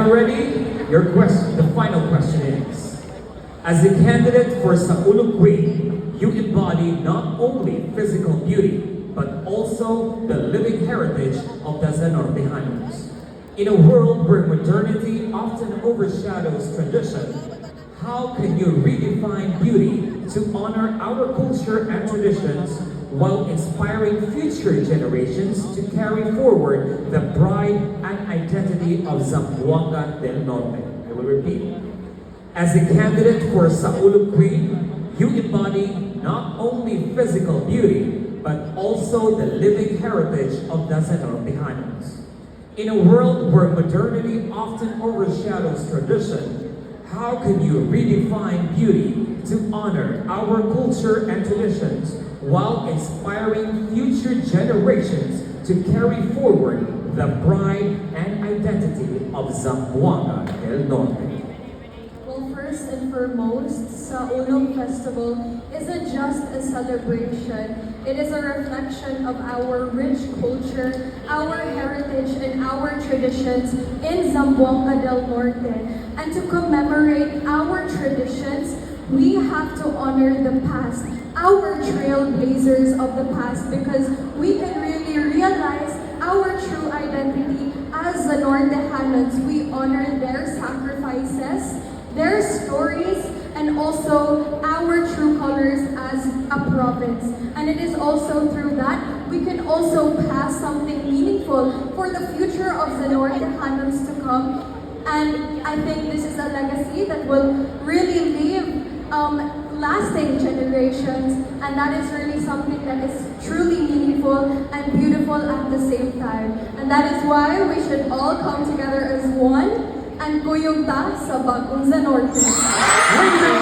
you ready? Your question, the final question is, as a candidate for Saulog Queen, you embody not only physical beauty, but also the living heritage of the Zanortehanos. In a world where modernity often overshadows tradition, how can you redefine beauty to honor our culture and traditions while inspiring future generations to carry forward the pride and identity of Zamboanga del Norte? I will repeat. As a candidate for Saulog Queen, you embody not only physical beauty, but also the living heritage of the Zanortehanos. In a world where modernity often overshadows tradition, how can you redefine beauty to honor our culture and traditions while inspiring future generations to carry forward the pride and identity of Zamboanga del Norte? Well, first and foremost, sa Ulong Festival isn't just a celebration. It is a reflection of our rich culture, our heritage, and our traditions in Zamboanga del Norte. And to commemorate our traditions, we have to honor the past, our trailblazers of the past, because we can really realize our true identity as the Nortehanos. We honor their sacrifices, their stories, and also our true colors as a province. And it is also through that we can also pass something meaningful for the future of the Nortehanos to come. And I think this is a legacy that will really leave lasting generations, and that is really something that is truly meaningful and beautiful at the same time. And that is why we should all come together as one and kuyog ta sa Bagong Zanorte. Ladies and